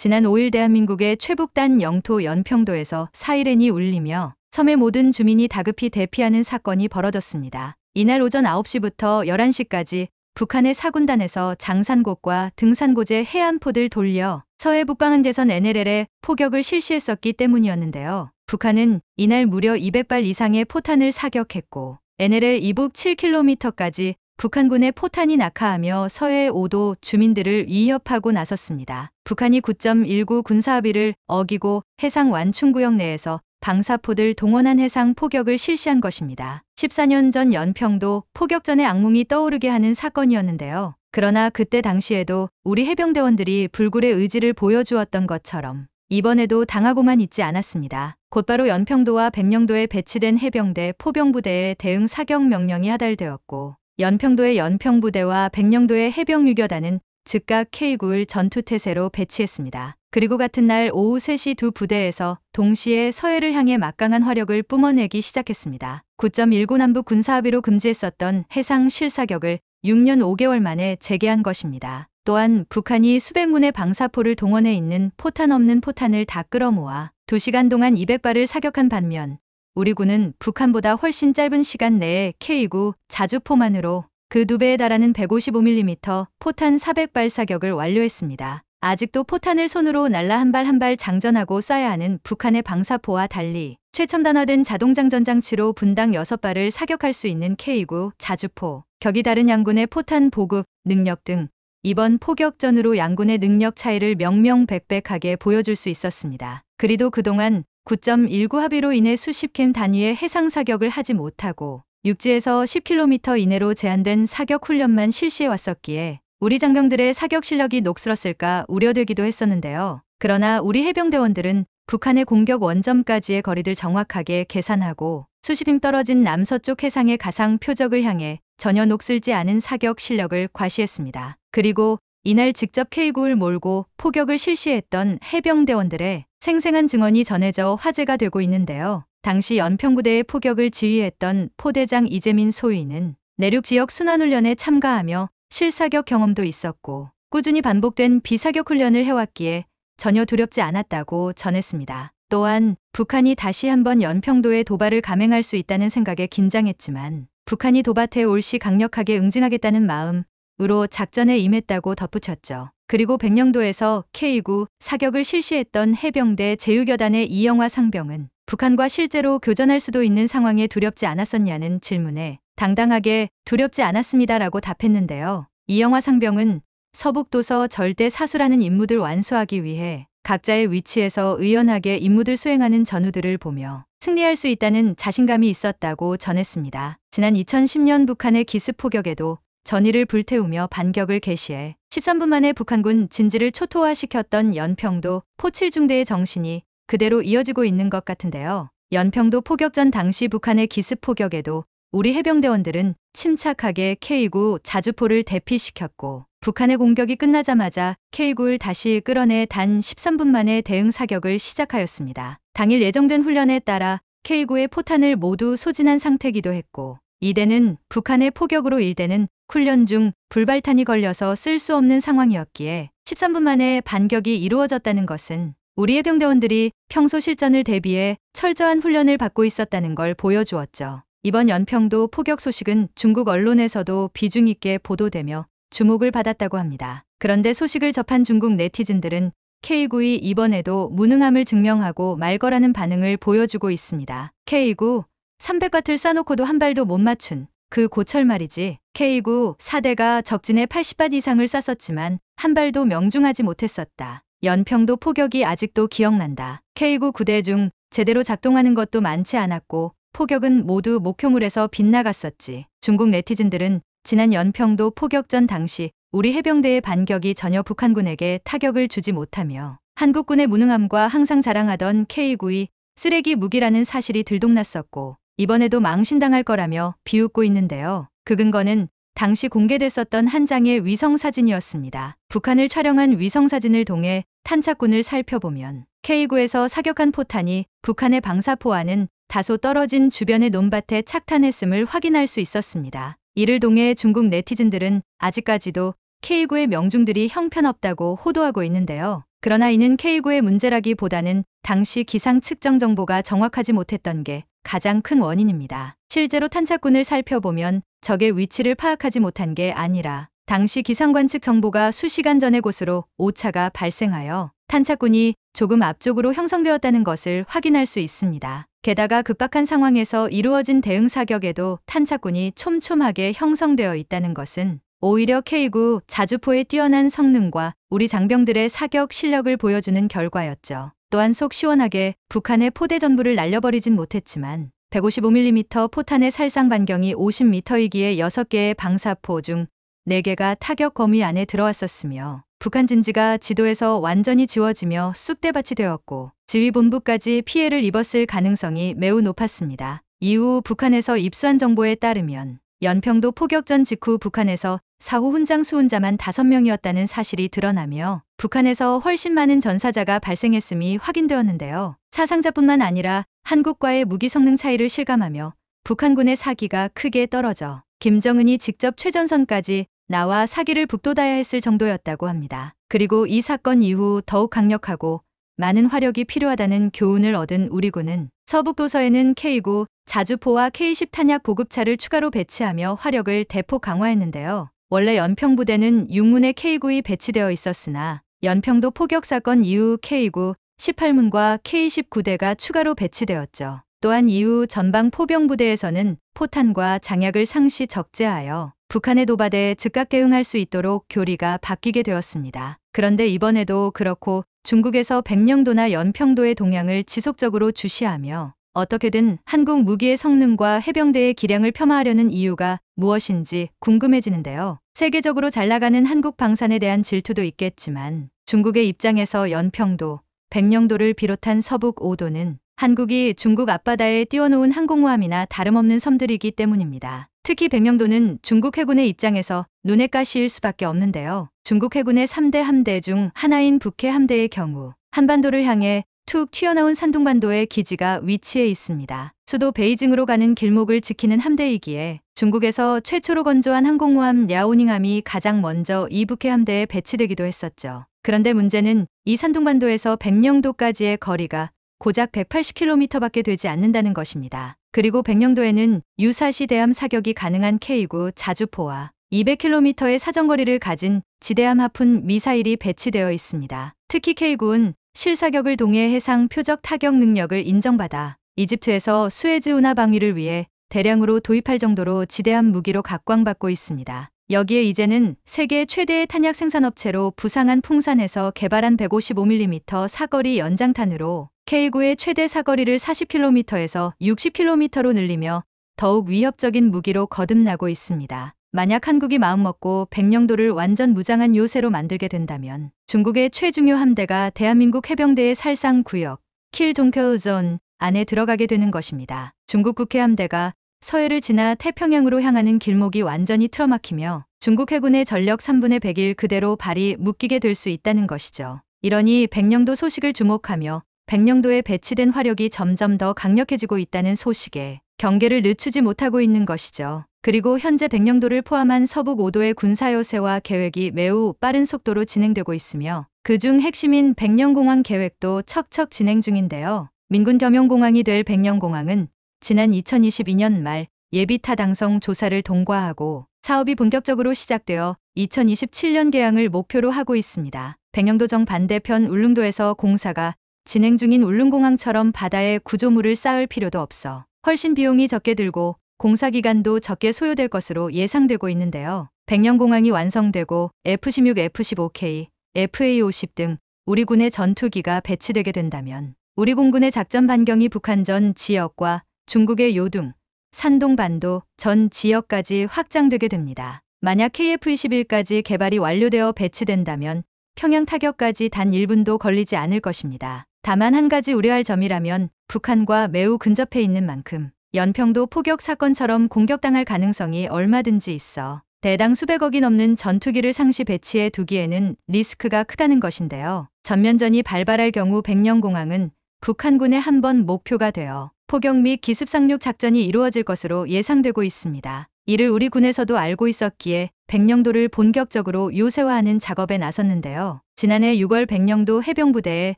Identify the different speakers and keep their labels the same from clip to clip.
Speaker 1: 지난 5일 대한민국의 최북단 영토 연평도에서 사이렌이 울리며 섬의 모든 주민이 다급히 대피하는 사건이 벌어졌습니다. 이날 오전 9시부터 11시까지 북한의 사군단에서 장산곡과 등산고제 해안포들 돌려 서해 북방한대선 NLL에 포격을 실시했었기 때문이었는데요. 북한은 이날 무려 200발 이상의 포탄을 사격했고 NLL 이북 7km까지 북한군의 포탄이 낙하하며 서해 5도 주민들을 위협하고 나섰습니다. 북한이 9.19 군사합의를 어기고 해상 완충구역 내에서 방사포들 동원한 해상 포격을 실시한 것입니다. 14년 전 연평도 포격전의 악몽이 떠오르게 하는 사건이었는데요. 그러나 그때 당시에도 우리 해병대원들이 불굴의 의지를 보여주었던 것처럼 이번에도 당하고만 있지 않았습니다. 곧바로 연평도와 백령도에 배치된 해병대 포병부대의 대응 사격 명령이 하달되었고 연평도의 연평부대와 백령도의 해병유교단은 즉각 K9을 전투태세로 배치했습니다. 그리고 같은 날 오후 3시 두 부대에서 동시에 서해를 향해 막강한 화력을 뿜어내기 시작했습니다. 9.19 남북 군사합의로 금지했었던 해상 실사격을 6년 5개월 만에 재개한 것입니다. 또한 북한이 수백 문의 방사포를 동원해 있는 포탄 없는 포탄을 다 끌어모아 2시간 동안 200발을 사격한 반면 우리 군은 북한보다 훨씬 짧은 시간 내에 K9 자주포만으로 그 2배에 달하는 155mm 포탄 400발 사격을 완료했습니다. 아직도 포탄을 손으로 날라 한 발 한 발 장전하고 쏴야 하는 북한의 방사포와 달리 최첨단화된 자동장전장치로 분당 6발을 사격할 수 있는 K9 자주포, 격이 다른 양군의 포탄 보급, 능력 등 이번 포격전으로 양군의 능력 차이를 명명백백하게 보여줄 수 있었습니다. 그리도 그동안 9.19 합의로 인해 수십 캠 단위의 해상 사격을 하지 못하고 육지에서 10km 이내로 제한된 사격 훈련만 실시해 왔었기에 우리 장병들의 사격 실력이 녹슬었을까 우려되기도 했었는데요. 그러나 우리 해병대원들은 북한의 공격 원점까지의 거리를 정확하게 계산하고 수십임 떨어진 남서쪽 해상의 가상 표적을 향해 전혀 녹슬지 않은 사격 실력을 과시했습니다. 그리고 이날 직접 K9를 몰고 포격을 실시했던 해병대원들의 생생한 증언이 전해져 화제가 되고 있는데요. 당시 연평부대의 포격을 지휘했던 포대장 이재민 소위는 내륙 지역 순환훈련에 참가하며 실사격 경험도 있었고 꾸준히 반복된 비사격 훈련을 해왔기에 전혀 두렵지 않았다고 전했습니다. 또한 북한이 다시 한번 연평도에 도발을 감행할 수 있다는 생각에 긴장했지만 북한이 도밭에 올 시 강력하게 응징하겠다는 마음으로 작전에 임했다고 덧붙였죠. 그리고 백령도에서 K9 사격을 실시했던 해병대 제유교단의 이영화 상병은 북한과 실제로 교전할 수도 있는 상황에 두렵지 않았었냐는 질문에 당당하게 두렵지 않았습니다라고 답했는데요. 이영화 상병은 서북도서 절대 사수라는 임무들 완수하기 위해 각자의 위치에서 의연하게 임무들 수행하는 전우들을 보며 승리할 수 있다는 자신감이 있었다고 전했습니다. 지난 2010년 북한의 기습 포격에도 전의를 불태우며 반격을 개시해 13분 만에 북한군 진지를 초토화시켰던 연평도 포7중대의 정신이 그대로 이어지고 있는 것 같은데요. 연평도 포격전 당시 북한의 기습 포격에도 우리 해병대원들은 침착하게 K9 자주포를 대피시켰고 북한의 공격이 끝나자마자 K9를 다시 끌어내 단 13분 만에 대응 사격을 시작하였습니다. 당일 예정된 훈련에 따라 K9의 포탄을 모두 소진한 상태이기도 했고 이대는 북한의 포격으로 일대는 훈련 중 불발탄이 걸려서 쓸 수 없는 상황이었기에 13분 만에 반격이 이루어졌다는 것은 우리 해병대원들이 평소 실전을 대비해 철저한 훈련을 받고 있었다는 걸 보여주었죠. 이번 연평도 포격 소식은 중국 언론에서도 비중 있게 보도되며 주목을 받았다고 합니다. 그런데 소식을 접한 중국 네티즌들은 K9이 이번에도 무능함을 증명하고 말 거라는 반응을 보여주고 있습니다. K9 300과트를 쏴놓고도 한 발도 못 맞춘 그 고철 말이지. K9 4대가 적진에 80발 이상을 쐈었지만 한 발도 명중하지 못했었다. 연평도 포격이 아직도 기억난다. K9 9대 중 제대로 작동하는 것도 많지 않았고 포격은 모두 목표물에서 빗나갔었지. 중국 네티즌들은 지난 연평도 포격전 당시 우리 해병대의 반격이 전혀 북한군에게 타격을 주지 못하며 한국군의 무능함과 항상 자랑하던 K9이 쓰레기 무기라는 사실이 들통났었고 이번에도 망신당할 거라며 비웃고 있는데요. 그 근거는 당시 공개됐었던 한 장의 위성사진이었습니다. 북한을 촬영한 위성사진을 통해 탄착군을 살펴보면 K9에서 사격한 포탄이 북한의 방사포와는 다소 떨어진 주변의 논밭에 착탄했음을 확인할 수 있었습니다. 이를 통해 중국 네티즌들은 아직까지도 K9의 명중들이 형편없다고 호도하고 있는데요. 그러나 이는 K9의 문제라기보다는 당시 기상 측정 정보가 정확하지 못했던 게 가장 큰 원인입니다. 실제로 탄착군을 살펴보면 적의 위치를 파악하지 못한 게 아니라 당시 기상관측 정보가 수시간 전의 곳으로 오차가 발생하여 탄착군이 조금 앞쪽으로 형성되었다는 것을 확인할 수 있습니다. 게다가 급박한 상황에서 이루어진 대응 사격에도 탄착군이 촘촘하게 형성되어 있다는 것은 오히려 K9 자주포의 뛰어난 성능과 우리 장병들의 사격 실력을 보여주는 결과였죠. 또한 속 시원하게 북한의 포대 전부를 날려버리진 못했지만 155mm 포탄의 살상 반경이 50m이기에 6개의 방사포 중 4개가 타격 범위 안에 들어왔었으며 북한 진지가 지도에서 완전히 지워지며 쑥대밭이 되었고 지휘본부까지 피해를 입었을 가능성이 매우 높았습니다. 이후 북한에서 입수한 정보에 따르면 연평도 포격전 직후 북한에서 사후 훈장 수훈자만 5명이었다는 사실이 드러나며 북한에서 훨씬 많은 전사자가 발생했음이 확인되었는데요. 사상자뿐만 아니라 한국과의 무기 성능 차이를 실감하며 북한군의 사기가 크게 떨어져 김정은이 직접 최전선까지 나와 사기를 북돋아야 했을 정도였다고 합니다. 그리고 이 사건 이후 더욱 강력하고 많은 화력이 필요하다는 교훈을 얻은 우리군은 서북도서에는 K9 자주포와 K10 탄약 보급차를 추가로 배치하며 화력을 대폭 강화했는데요. 원래 연평부대는 육문에 K9이 배치되어 있었으나 연평도 포격 사건 이후 K9 18문과 K19대가 추가로 배치되었죠. 또한 이후 전방 포병부대에서는 포탄과 장약을 상시 적재하여 북한의 도발에 즉각 대응할 수 있도록 교리가 바뀌게 되었습니다. 그런데 이번에도 그렇고 중국에서 백령도나 연평도의 동향을 지속적으로 주시하며 어떻게든 한국 무기의 성능과 해병대의 기량을 폄하하려는 이유가 무엇인지 궁금해지는데요. 세계적으로 잘 나가는 한국 방산에 대한 질투도 있겠지만 중국의 입장에서 연평도, 백령도를 비롯한 서북 5도는 한국이 중국 앞바다에 띄워놓은 항공모함이나 다름없는 섬들이기 때문입니다. 특히 백령도는 중국 해군의 입장에서 눈의 가시일 수밖에 없는데요. 중국 해군의 3대 함대 중 하나인 북해 함대의 경우 한반도를 향해 툭 튀어나온 산둥반도에 기지가 위치해 있습니다. 수도 베이징으로 가는 길목을 지키는 함대이기에 중국에서 최초로 건조한 항공모함 랴오닝함이 가장 먼저 이 북해 함대에 배치되기도 했었죠. 그런데 문제는 이 산둥반도에서 백령도까지의 거리가 고작 180km밖에 되지 않는다는 것입니다. 그리고 백령도에는 유사시 대함 사격이 가능한 K9 자주포와 200km의 사정거리를 가진 지대함 하푼 미사일이 배치되어 있습니다. 특히 K9는 실사격을 동해 해상 표적 타격 능력을 인정받아 이집트에서 수에즈 운하 방위를 위해 대량으로 도입할 정도로 지대함 무기로 각광받고 있습니다. 여기에 이제는 세계 최대의 탄약 생산업체로 부상한 풍산에서 개발한 155mm 사거리 연장탄으로 K9의 최대 사거리를 40km에서 60km로 늘리며 더욱 위협적인 무기로 거듭나고 있습니다. 만약 한국이 마음먹고 백령도를 완전 무장한 요새로 만들게 된다면 중국의 최중요 함대가 대한민국 해병대의 살상구역 킬종켜존 안에 들어가게 되는 것입니다. 중국 국해 함대가 서해를 지나 태평양으로 향하는 길목이 완전히 틀어막히며 중국 해군의 전력 3분의 100일 그대로 발이 묶이게 될 수 있다는 것이죠. 이러니 백령도 소식을 주목하며 백령도에 배치된 화력이 점점 더 강력해지고 있다는 소식에 경계를 늦추지 못하고 있는 것이죠. 그리고 현재 백령도를 포함한 서북 5도의 군사요새와 계획이 매우 빠른 속도로 진행되고 있으며 그중 핵심인 백령공항 계획도 척척 진행 중인데요. 민군 겸용공항이 될 백령공항은 지난 2022년 말 예비타당성 조사를 통과하고 사업이 본격적으로 시작되어 2027년 개항을 목표로 하고 있습니다. 백령도 정반대편 울릉도에서 공사가 진행 중인 울릉공항처럼 바다에 구조물을 쌓을 필요도 없어 훨씬 비용이 적게 들고 공사 기간도 적게 소요될 것으로 예상되고 있는데요. 백령공항이 완성되고 F-16, F-15K, FA-50 등 우리 군의 전투기가 배치되게 된다면 우리 공군의 작전 반경이 북한 전 지역과 중국의 요둥, 산동반도 전 지역까지 확장되게 됩니다. 만약 KF-21까지 개발이 완료되어 배치된다면 평양 타격까지 단 1분도 걸리지 않을 것입니다. 다만 한 가지 우려할 점이라면 북한과 매우 근접해 있는 만큼 연평도 포격 사건처럼 공격당할 가능성이 얼마든지 있어 대당 수백억이 넘는 전투기를 상시 배치해 두기에는 리스크가 크다는 것인데요. 전면전이 발발할 경우 백령공항은 북한군의 한 번 목표가 되어 포격 및 기습 상륙 작전이 이루어질 것으로 예상되고 있습니다. 이를 우리 군에서도 알고 있었기에 백령도를 본격적으로 요새화하는 작업에 나섰는데요. 지난해 6월 백령도 해병부대에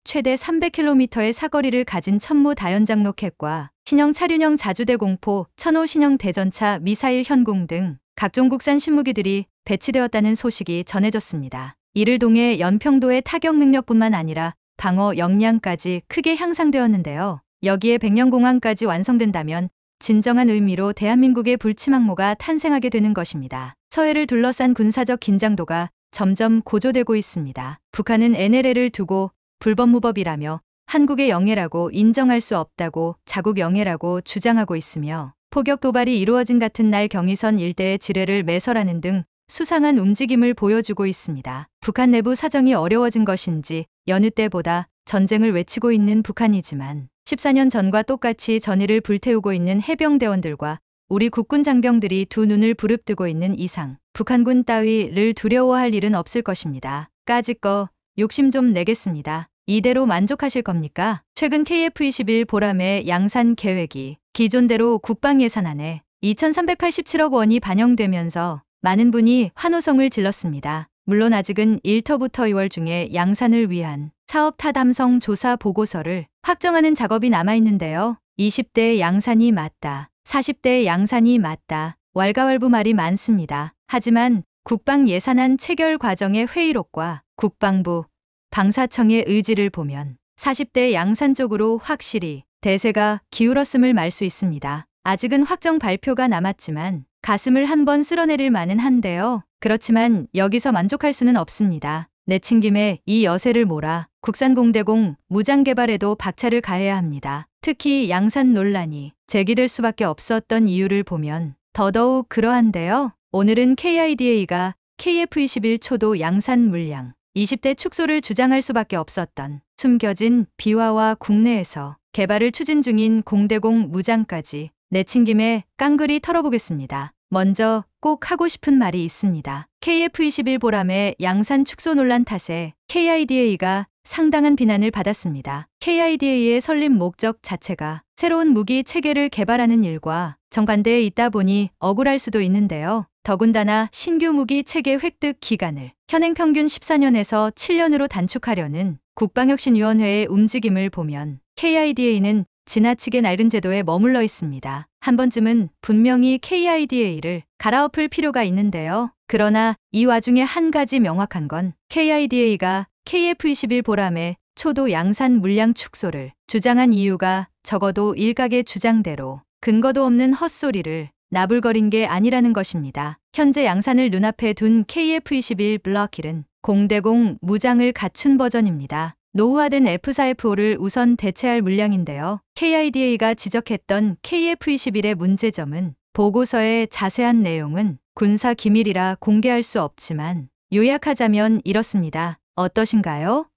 Speaker 1: 최대 300km의 사거리를 가진 천무 다연장 로켓과 신형 차륜형 자주대 공포, 천호 신형 대전차, 미사일 현궁 등 각종 국산 신무기들이 배치되었다는 소식이 전해졌습니다. 이를 통해 연평도의 타격 능력뿐만 아니라 방어 역량까지 크게 향상되었는데요. 여기에 백령공항까지 완성된다면 진정한 의미로 대한민국의 불치망모가 탄생하게 되는 것입니다. 서해를 둘러싼 군사적 긴장도가 점점 고조되고 있습니다. 북한은 NLL을 두고 불법무법이라며 한국의 영해라고 인정할 수 없다고 자국 영해라고 주장하고 있으며 포격 도발이 이루어진 같은 날 경의선 일대의 지뢰를 매설하는 등 수상한 움직임을 보여주고 있습니다. 북한 내부 사정이 어려워진 것인지 여느 때보다 전쟁을 외치고 있는 북한이지만 14년 전과 똑같이 전의를 불태우고 있는 해병대원들과 우리 국군 장병들이 두 눈을 부릅뜨고 있는 이상 북한군 따위를 두려워할 일은 없을 것입니다. 까짓거 욕심 좀 내겠습니다. 이대로 만족하실 겁니까? 최근 KF-21 보람의 양산 계획이 기존대로 국방 예산안에 2,387억 원이 반영되면서 많은 분이 환호성을 질렀습니다. 물론 아직은 1터부터 2월 중에 양산을 위한 사업 타담성 조사 보고서를 확정하는 작업이 남아있는데요. 20대 양산이 맞다. 40대 양산이 맞다. 왈가왈부 말이 많습니다. 하지만 국방 예산안 체결 과정의 회의록과 국방부, 방사청의 의지를 보면 40대 양산 쪽으로 확실히 대세가 기울었음을 말 수 있습니다. 아직은 확정 발표가 남았지만 가슴을 한번 쓸어내릴 만은 한데요. 그렇지만 여기서 만족할 수는 없습니다. 내친 김에 이 여세를 몰아 국산공대공 무장 개발에도 박차를 가해야 합니다. 특히 양산 논란이 제기될 수밖에 없었던 이유를 보면 더더욱 그러한데요. 오늘은 KIDA가 KF-21 초도 양산 물량 20대 축소를 주장할 수밖에 없었던 숨겨진 비화와 국내에서 개발을 추진 중인 공대공 무장까지 내친 김에 깡그리 털어보겠습니다. 먼저 꼭 하고 싶은 말이 있습니다. KF-21 보람의 양산 축소 논란 탓에 KIDA가 상당한 비난을 받았습니다. KIDA의 설립 목적 자체가 새로운 무기 체계를 개발하는 일과 정반대에 있다 보니 억울할 수도 있는데요. 더군다나 신규 무기 체계 획득 기간을 현행 평균 14년에서 7년으로 단축하려는 국방혁신위원회의 움직임을 보면 KIDA는 지나치게 낡은 제도에 머물러 있습니다. 한 번쯤은 분명히 KIDA를 갈아엎을 필요가 있는데요. 그러나 이 와중에 한 가지 명확한 건 KIDA가 KF-21 보람의 초도 양산 물량 축소를 주장한 이유가 적어도 일각의 주장대로 근거도 없는 헛소리를 나불거린 게 아니라는 것입니다. 현재 양산을 눈앞에 둔 KF-21 블록1은 공대공 무장을 갖춘 버전입니다. 노후화된 F4F5를 우선 대체할 물량인데요. KIDA가 지적했던 KF-21의 문제점은 보고서의 자세한 내용은 군사 기밀이라 공개할 수 없지만 요약하자면 이렇습니다. 어떠신가요?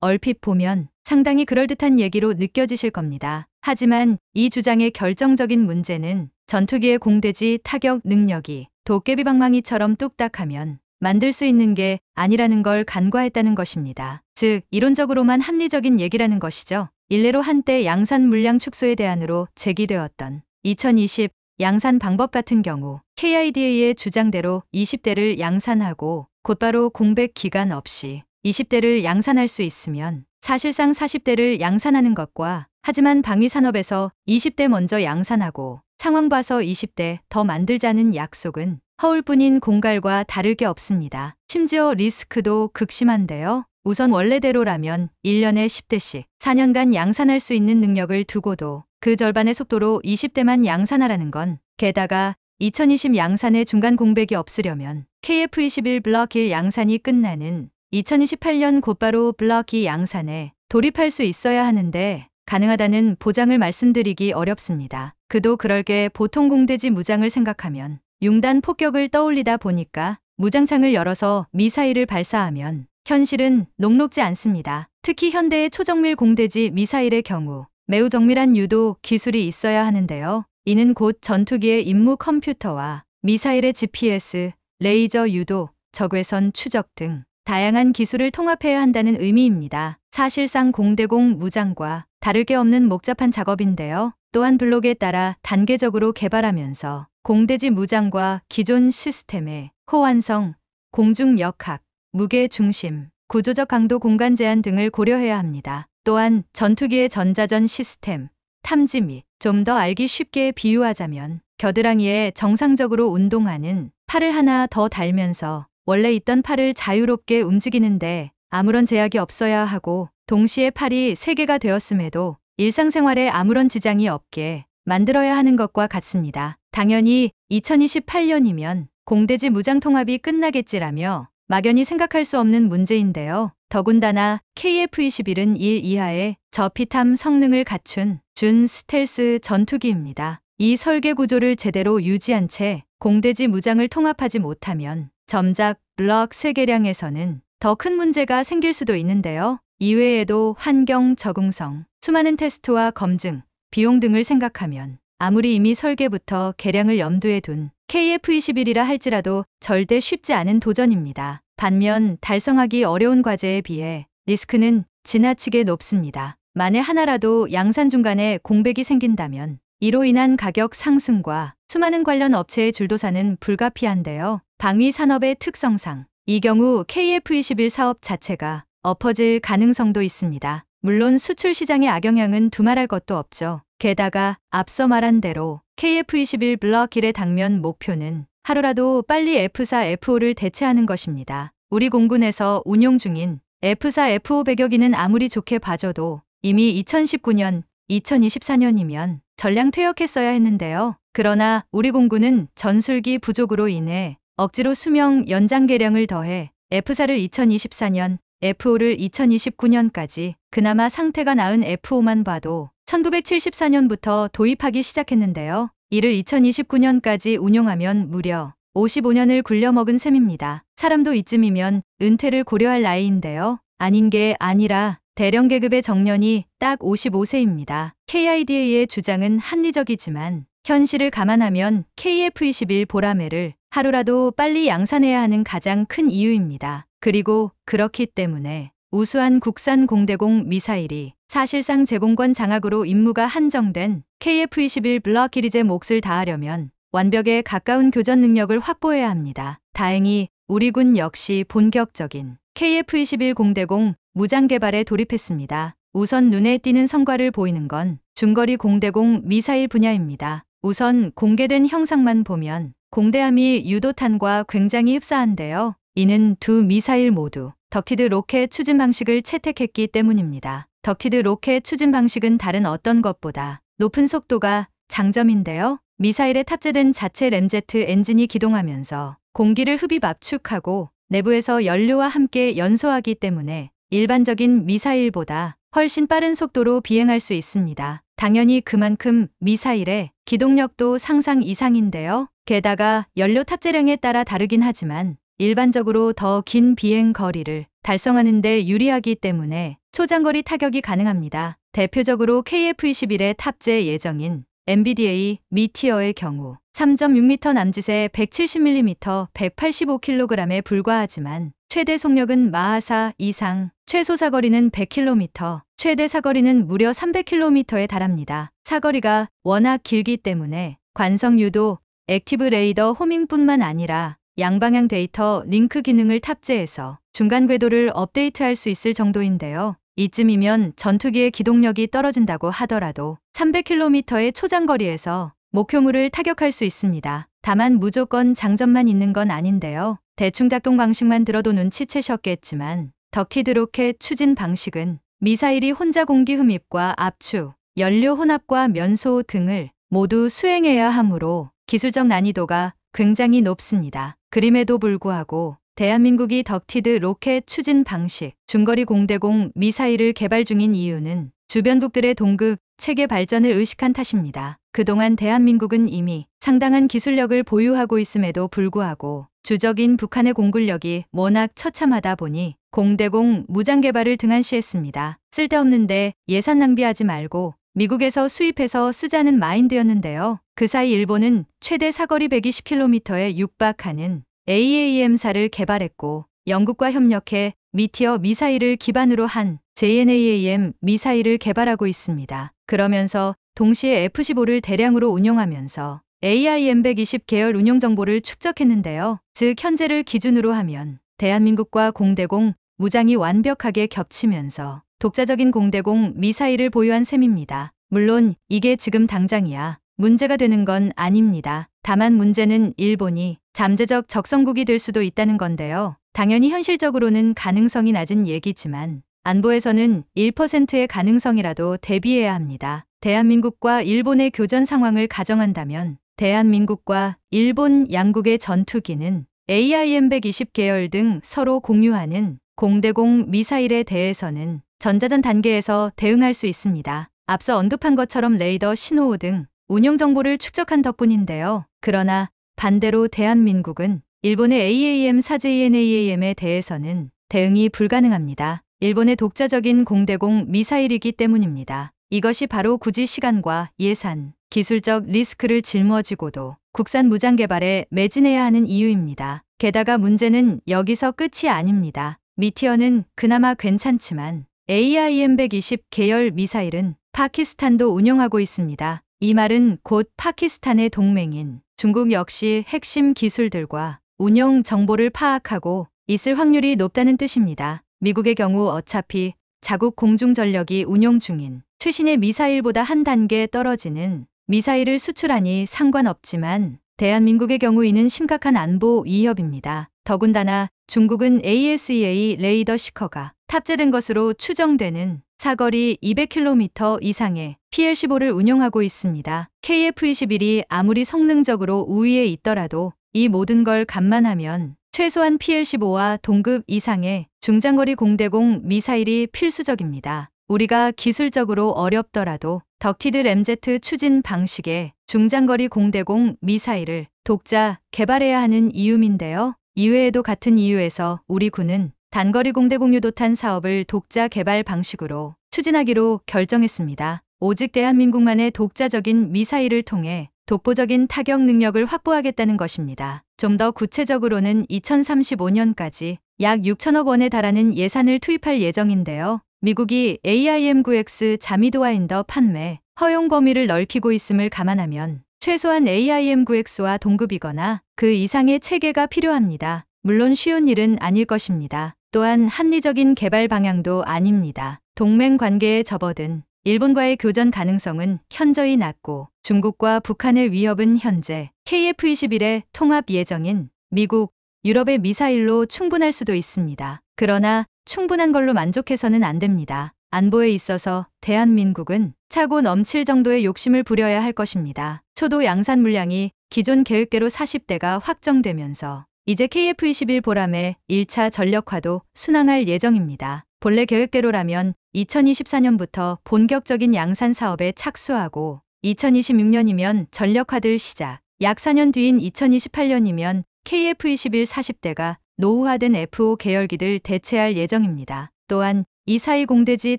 Speaker 1: 얼핏 보면 상당히 그럴듯한 얘기로 느껴지실 겁니다. 하지만 이 주장의 결정적인 문제는 전투기의 공대지 타격 능력이 도깨비 방망이처럼 뚝딱하면 만들 수 있는 게 아니라는 걸 간과했다는 것입니다. 즉, 이론적으로만 합리적인 얘기라는 것이죠. 일례로 한때 양산 물량 축소의 대안으로 제기되었던 2020 양산 방법 같은 경우 KIDA의 주장대로 20대를 양산하고 곧바로 공백 기간 없이 20대를 양산할 수 있으면 사실상 40대를 양산하는 것과 하지만 방위산업에서 20대 먼저 양산하고 상황 봐서 20대 더 만들자는 약속은 허울뿐인 공갈과 다를 게 없습니다. 심지어 리스크도 극심한데요. 우선 원래대로라면 1년에 10대씩 4년간 양산할 수 있는 능력을 두고도 그 절반의 속도로 20대만 양산하라는 건 게다가 2020 양산의 중간 공백이 없으려면 KF-21 블록 1 양산이 끝나는 2028년 곧바로 블록 2 양산에 돌입할 수 있어야 하는데 가능하다는 보장을 말씀드리기 어렵습니다. 그도 그럴 게 보통 공대지 무장을 생각하면 융단 폭격을 떠올리다 보니까 무장창을 열어서 미사일을 발사하면 현실은 녹록지 않습니다. 특히 현대의 초정밀 공대지 미사일의 경우 매우 정밀한 유도 기술이 있어야 하는데요. 이는 곧 전투기의 임무 컴퓨터와 미사일의 GPS, 레이저 유도, 적외선 추적 등 다양한 기술을 통합해야 한다는 의미입니다. 사실상 공대공 무장과 다를 게 없는 복잡한 작업인데요. 또한 블록에 따라 단계적으로 개발하면서 공대지 무장과 기존 시스템의 호환성, 공중 역학, 무게 중심, 구조적 강도 공간 제한 등을 고려해야 합니다. 또한 전투기의 전자전 시스템, 탐지 및 좀 더 알기 쉽게 비유하자면 겨드랑이에 정상적으로 운동하는 팔을 하나 더 달면서 원래 있던 팔을 자유롭게 움직이는데 아무런 제약이 없어야 하고 동시에 팔이 3개가 되었음에도 일상생활에 아무런 지장이 없게 만들어야 하는 것과 같습니다. 당연히 2028년이면 공대지 무장통합이 끝나겠지라며 막연히 생각할 수 없는 문제인데요. 더군다나 KF-21은 1 이하의 저피탐 성능을 갖춘 준 스텔스 전투기입니다. 이 설계 구조를 제대로 유지한 채 공대지 무장을 통합하지 못하면 점작 블럭 3개량에서는 더 큰 문제가 생길 수도 있는데요. 이외에도 환경 적응성, 수많은 테스트와 검증, 비용 등을 생각하면 아무리 이미 설계부터 개량을 염두에 둔 KF-21이라 할지라도 절대 쉽지 않은 도전입니다. 반면 달성하기 어려운 과제에 비해 리스크는 지나치게 높습니다. 만에 하나라도 양산 중간에 공백이 생긴다면 이로 인한 가격 상승과 수많은 관련 업체의 줄도사는 불가피한데요. 방위 산업의 특성상 이 경우 KF-21 사업 자체가 엎어질 가능성도 있습니다. 물론 수출 시장의 악영향은 두말할 것도 없죠. 게다가 앞서 말한 대로 KF-21 블럭 1의 당면 목표는 하루라도 빨리 F4, F5를 대체하는 것입니다. 우리 공군에서 운용 중인 F4, F5 배격기는 아무리 좋게 봐줘도 이미 2019년, 2024년이면 전량 퇴역했어야 했는데요. 그러나 우리 공군은 전술기 부족으로 인해 억지로 수명 연장 개량을 더해 F4를 2024년, F5를 2029년까지 그나마 상태가 나은 F5만 봐도 1974년부터 도입하기 시작했는데요. 이를 2029년까지 운용하면 무려 55년을 굴려먹은 셈입니다. 사람도 이쯤이면 은퇴를 고려할 나이인데요. 아닌 게 아니라 대령 계급의 정년이 딱 55세입니다. KIDA의 주장은 합리적이지만 현실을 감안하면 KF-21 보라매를 하루라도 빨리 양산해야 하는 가장 큰 이유입니다. 그리고 그렇기 때문에 우수한 국산 공대공 미사일이 사실상 제공권 장악으로 임무가 한정된 KF-21 블럭 시리즈의 몫을 다하려면 완벽에 가까운 교전 능력을 확보해야 합니다. 다행히 우리 군 역시 본격적인 KF-21 공대공 무장 개발에 돌입했습니다. 우선 눈에 띄는 성과를 보이는 건 중거리 공대공 미사일 분야입니다. 우선 공개된 형상만 보면 공대함이 유도탄과 굉장히 흡사한데요. 이는 두 미사일 모두 덕티드 로켓 추진 방식을 채택했기 때문입니다. 덕티드 로켓 추진 방식은 다른 어떤 것보다 높은 속도가 장점인데요. 미사일에 탑재된 자체 램제트 엔진이 기동하면서 공기를 흡입 압축하고 내부에서 연료와 함께 연소하기 때문에 일반적인 미사일보다 훨씬 빠른 속도로 비행할 수 있습니다. 당연히 그만큼 미사일의 기동력도 상상 이상인데요. 게다가 연료 탑재량에 따라 다르긴 하지만 일반적으로 더 긴 비행 거리를 달성하는 데 유리하기 때문에 초장거리 타격이 가능합니다. 대표적으로 KF-21의 탑재 예정인 MBDA 미티어의 경우 3.6m 남짓에 170mm, 185kg에 불과하지만 최대 속력은 마하 4 이상, 최소 사거리는 100km, 최대 사거리는 무려 300km에 달합니다. 사거리가 워낙 길기 때문에 관성 유도, 액티브 레이더 호밍뿐만 아니라 양방향 데이터 링크 기능을 탑재해서 중간 궤도를 업데이트할 수 있을 정도인데요. 이쯤이면 전투기의 기동력이 떨어진다고 하더라도 300km의 초장거리에서 목표물을 타격할 수 있습니다. 다만 무조건 장점만 있는 건 아닌데요. 대충 작동 방식만 들어도 눈치채셨겠지만 덕티드 로켓 추진 방식은 미사일이 혼자 공기 흡입과 압축, 연료 혼합과 면소 등을 모두 수행해야 하므로 기술적 난이도가 굉장히 높습니다. 그림에도 불구하고 대한민국이 덕티드 로켓 추진 방식, 중거리 공대공 미사일을 개발 중인 이유는 주변국들의 동급 체계 발전을 의식한 탓입니다. 그동안 대한민국은 이미 상당한 기술력을 보유하고 있음에도 불구하고 주적인 북한의 공군력이 워낙 처참하다 보니 공대공 무장 개발을 등한시했습니다. 쓸데없는데 예산 낭비하지 말고 미국에서 수입해서 쓰자는 마인드였는데요. 그 사이 일본은 최대 사거리 120km에 육박하는 AAM사를 개발했고 영국과 협력해 미티어 미사일을 기반으로 한 JNAAM 미사일을 개발하고 있습니다. 그러면서 동시에 F-15를 대량으로 운용하면서 AIM-120 계열 운용 정보를 축적했는데요. 즉 현재를 기준으로 하면 대한민국과 공대공, 무장이 완벽하게 겹치면서 독자적인 공대공 미사일을 보유한 셈입니다. 물론 이게 지금 당장이야 문제가 되는 건 아닙니다. 다만 문제는 일본이 잠재적 적성국이 될 수도 있다는 건데요. 당연히 현실적으로는 가능성이 낮은 얘기지만 안보에서는 1%의 가능성이라도 대비해야 합니다. 대한민국과 일본의 교전 상황을 가정한다면 대한민국과 일본 양국의 전투기는 AIM-120 계열 등 서로 공유하는 공대공 미사일에 대해서는 전자전 단계에서 대응할 수 있습니다. 앞서 언급한 것처럼 레이더 신호우 등 운용 정보를 축적한 덕분인데요. 그러나 반대로 대한민국은 일본의 AAM-4JNAAM에 대해서는 대응이 불가능합니다. 일본의 독자적인 공대공 미사일이기 때문입니다. 이것이 바로 굳이 시간과 예산, 기술적 리스크를 짊어지고도 국산 무장 개발에 매진해야 하는 이유입니다. 게다가 문제는 여기서 끝이 아닙니다. 미티어는 그나마 괜찮지만 AIM-120 계열 미사일은 파키스탄도 운용하고 있습니다. 이 말은 곧 파키스탄의 동맹인 중국 역시 핵심 기술들과 운용 정보를 파악하고 있을 확률이 높다는 뜻입니다. 미국의 경우 어차피 자국 공중전력이 운용 중인 최신의 미사일보다 한 단계 떨어지는 미사일을 수출하니 상관없지만 대한민국의 경우 이는 심각한 안보 위협입니다. 더군다나 중국은 ASEA 레이더 시커가 탑재된 것으로 추정되는 사거리 200km 이상의 PL-15를 운용하고 있습니다. KF-21이 아무리 성능적으로 우위에 있더라도 이 모든 걸 감안하면 최소한 PL-15와 동급 이상의 중장거리 공대공 미사일이 필수적입니다. 우리가 기술적으로 어렵더라도 덕티드 램제트 추진 방식의 중장거리 공대공 미사일을 독자 개발해야 하는 이유인데요. 이외에도 같은 이유에서 우리 군은 단거리 공대공 유도탄 사업을 독자 개발 방식으로 추진하기로 결정했습니다. 오직 대한민국만의 독자적인 미사일을 통해 독보적인 타격 능력을 확보하겠다는 것입니다. 좀 더 구체적으로는 2035년까지 약 6천억 원에 달하는 예산을 투입할 예정인데요. 미국이 AIM-9X 자미도와인더 판매, 허용 범위를 넓히고 있음을 감안하면 최소한 AIM-9X와 동급이거나 그 이상의 체계가 필요합니다. 물론 쉬운 일은 아닐 것입니다. 또한 합리적인 개발 방향도 아닙니다. 동맹 관계에 접어든 일본과의 교전 가능성은 현저히 낮고 중국과 북한의 위협은 현재 KF-21의 통합 예정인 미국, 유럽의 미사일로 충분할 수도 있습니다. 그러나 충분한 걸로 만족해서는 안 됩니다. 안보에 있어서 대한민국은 차고 넘칠 정도의 욕심을 부려야 할 것입니다. 초도 양산 물량이 기존 계획대로 40대가 확정되면서 이제 KF-21 보람의 1차 전력화도 순항할 예정입니다. 본래 계획대로라면 2024년부터 본격적인 양산 사업에 착수하고 2026년이면 전력화될 시작, 약 4년 뒤인 2028년이면 KF-21 40대가 노후화된 F5 계열기들 대체할 예정입니다. 또한 이4.2 공대지